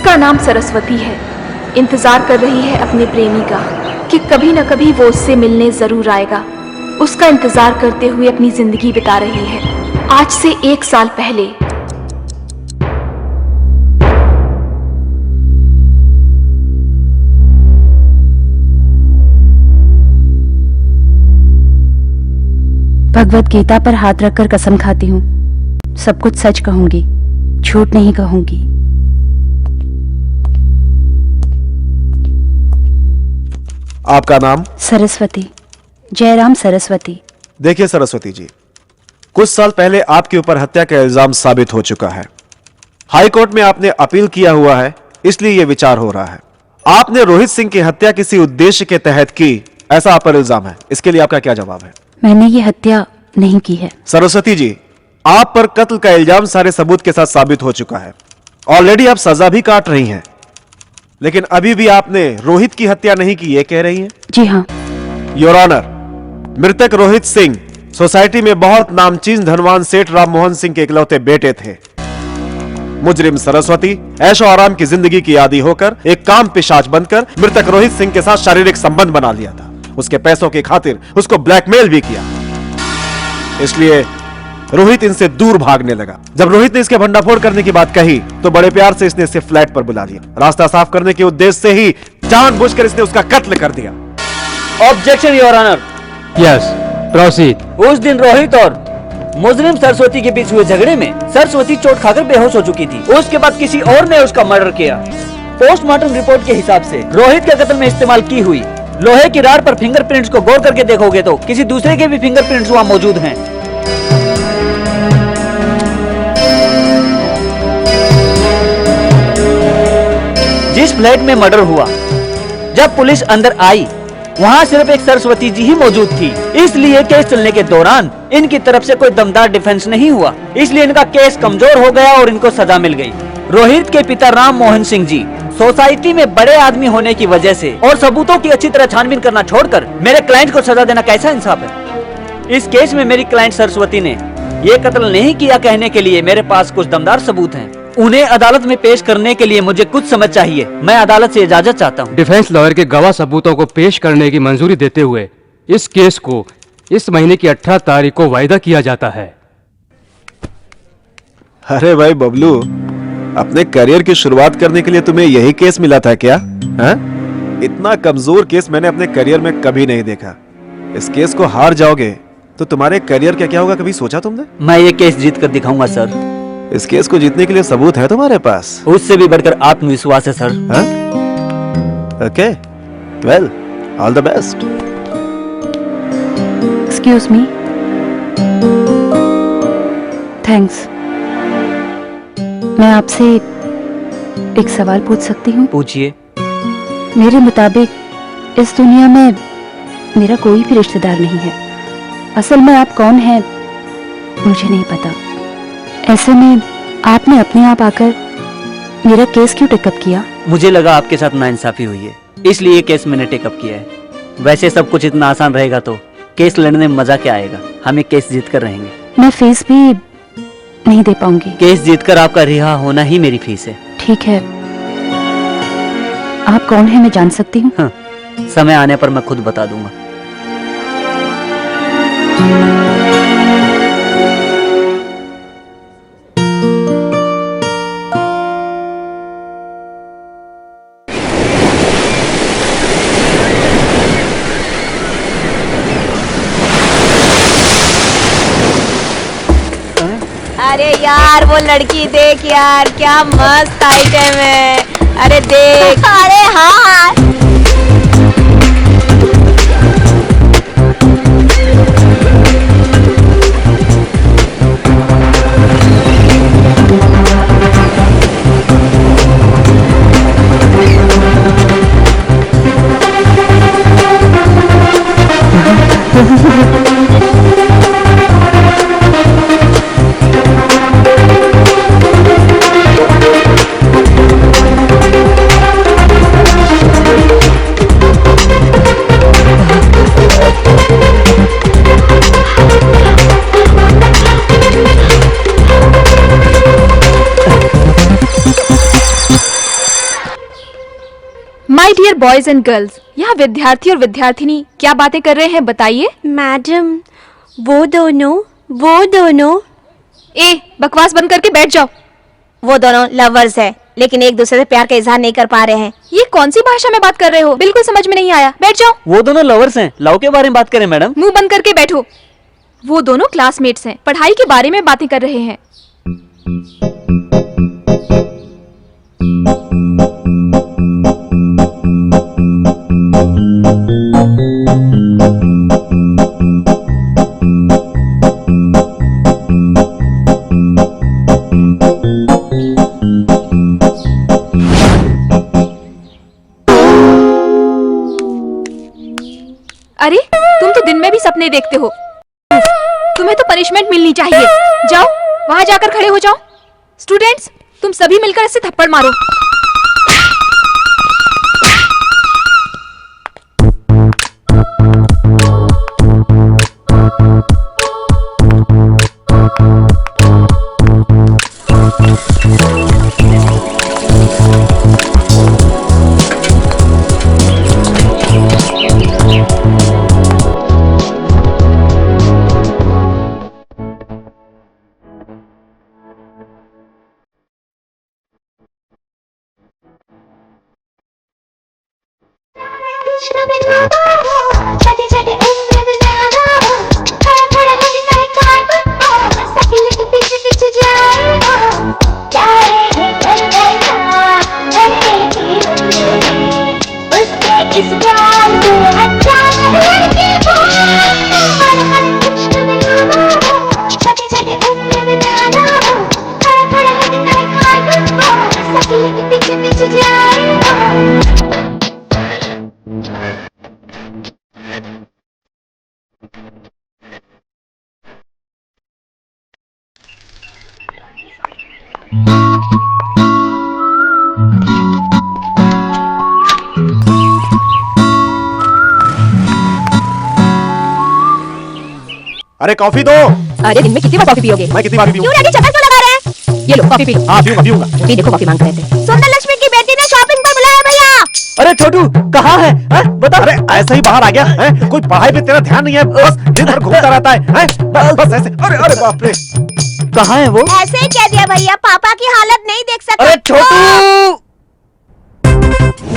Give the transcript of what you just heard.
उसका नाम सरस्वती है। इंतजार कर रही है अपने प्रेमी का कि कभी न कभी वो उससे मिलने जरूर आएगा। उसका इंतजार करते हुए अपनी जिंदगी बिता रही है। आज से 1 साल पहले भगवत गीता पर हाथ रखकर कसम खाती हूँ, सब कुछ सच कहूंगी, झूठ नहीं कहूंगी। आपका नाम? सरस्वती, जयराम सरस्वती। देखिए सरस्वती जी, कुछ साल पहले आपके ऊपर हत्या का इल्जाम साबित हो चुका है। हाई कोर्ट में आपने अपील किया हुआ है, इसलिए यह विचार हो रहा है। आपने रोहित सिंह की हत्या किसी उद्देश्य के तहत की, ऐसा आप पर इल्जाम है। इसके लिए आपका क्या जवाब है? मैंने ये हत्या नहीं की है। सरस्वती जी, आप पर कत्ल का इल्जाम सारे सबूत के साथ साबित हो चुका है। ऑलरेडी आप सजा भी काट रही हैं, लेकिन अभी भी आपने रोहित की हत्या नहीं की, ये कह रही हैं? जी हाँ। योर ऑनर, मृतक रोहित सिंह सोसाइटी में बहुत नामचीन धनवान सेठ राम मोहन सिंह के इकलौते बेटे थे। मुजरिम सरस्वती ऐशो आराम की जिंदगी की आदी होकर एक काम पिशाच बनकर मृतक रोहित सिंह के साथ शारीरिक संबंध बना लिया था। उसके पैसों की खातिर उसको ब्लैकमेल भी किया। इसलिए रोहित इनसे दूर भागने लगा। जब रोहित ने इसके भंडाफोड़ करने की बात कही तो बड़े प्यार से इसने इसे फ्लैट पर बुला लिया। रास्ता साफ करने के उद्देश्य से ही जानबूझकर इसने उसका कत्ल कर दिया। Objection your honour. Yes, proceed. उस दिन रोहित और मुजरिम सरस्वती के बीच हुए झगड़े में सरस्वती चोट खाकर बेहोश हो चुकी थी। उसके बाद किसी और ने उसका मर्डर किया। पोस्टमार्टम रिपोर्ट के हिसाब से रोहित के कत्ल में इस्तेमाल की हुई लोहे की राड पर फिंगरप्रिंट्स को गौर करके देखोगे तो किसी दूसरे के भी फिंगरप्रिंट्स वहां मौजूद हैं। जिस फ्लैट में मर्डर हुआ, जब पुलिस अंदर आई वहां सिर्फ एक सरस्वती जी ही मौजूद थी। इसलिए केस चलने के दौरान इनकी तरफ से कोई दमदार डिफेंस नहीं हुआ, इसलिए इनका केस कमजोर हो गया और इनको सजा मिल गई। रोहित के पिता राम मोहन सिंह जी सोसाइटी में बड़े आदमी होने की वजह से और सबूतों की अच्छी तरह छानबीन करना छोड़कर मेरे क्लाइंट को सजा देना कैसा इंसाफ है? इस केस में मेरी क्लाइंट सरस्वती ने ये कत्ल नहीं किया कहने के लिए मेरे पास कुछ दमदार सबूत हैं। उन्हें अदालत में पेश करने के लिए मुझे कुछ समय चाहिए। मैं अदालत से इजाजत चाहता हूँ। डिफेंस लॉयर के गवाह सबूतों को पेश करने की मंजूरी देते हुए इस केस को इस महीने की 18 तारीख को वायदा किया जाता है। अरे भाई बबलू, अपने करियर की शुरुआत करने के लिए तुम्हें यही केस मिला था क्या? हा? इतना कमजोर केस मैंने अपने करियर में कभी नहीं देखा। इस केस को हार जाओगे तो तुम्हारे करियर का क्या होगा, कभी सोचा तुमने? मैं ये केस जीत कर दिखाऊंगा सर। इस केस को जीतने के लिए सबूत है तुम्हारे पास? उससे भी बढ़कर आत्मविश्वास है sir. Okay, well, all the best. Excuse me. Thanks. मैं आपसे एक सवाल पूछ सकती हूँ? पूछिए। मेरे मुताबिक इस दुनिया में मेरा कोई भी रिश्तेदार नहीं है। असल में आप कौन हैं मुझे नहीं पता। ऐसे में आपने अपने आप आकर मेरा केस क्यों टेकअप किया? मुझे लगा आपके साथ नाइंसाफी हुई है, इसलिए ये केस मैंने टेकअप किया है। वैसे सब कुछ इतना आसान रहेगा तो केस लड़ने में मजा क्या आएगा? हम ये केस जीत कर रहेंगे। मैं फीस भी नहीं दे पाऊंगी। केस जीतकर आपका रिहा होना ही मेरी फीस है। ठीक है, आप कौन है मैं जान सकती हूँ? हाँ, समय आने पर मैं खुद बता दूंगा। अरे यार वो लड़की देख यार, क्या मस्त आइटम है। अरे देख। अरे हाँ। My dear boys and girls, यहाँ विद्यार्थी और विद्यार्थिनी क्या बातें कर रहे हैं बताइए। मैडम, वो दोनों ए, बकवास बंद करके बैठ जाओ। वो दोनों लवर्स है, लेकिन एक दूसरे से प्यार का इजहार नहीं कर पा रहे हैं। ये कौन सी भाषा में बात कर रहे हो, बिल्कुल समझ में नहीं आया। बैठ जाओ। वो दोनों लवर्स हैं, लव के बारे में बात करें मैडम। मुंह बंद करके बैठो। वो दोनों क्लासमेट्स हैं, पढ़ाई के बारे में बातें कर रहे हैं। अरे, तुम तो दिन में भी सपने देखते हो। तुम्हें तो पनिशमेंट मिलनी चाहिए। जाओ, वहां जाकर खड़े हो जाओ। स्टूडेंट्स, तुम सभी मिलकर इसे थप्पड़ मारो। अरे कॉफी दो। अरे दिन में कितनी बार कॉफी पियोगे? मैं कितनी बार पीऊं? क्यों डैडी चक्कर क्यों लगा रहे हैं? ये लो कॉफी पी लो। हाँ पीऊंगा। ये देखो कॉफी मांग रहे थे। सुंदर लक्ष्मी की बेटी ने शॉपिंग पर बुलाया भैया। अरे छोटू कहाँ है? बता। अरे ऐसे ही बाहर आ गया है? कोई पढ़ाई पे तेरा ध्यान नहीं है, बस दिन भर घूमता रहता है? बस ऐसे। अरे बाप रे, कहाँ है वो? ऐसे ही कह दिया भैया, पापा की हालत नहीं देख सकते। अरे छोटू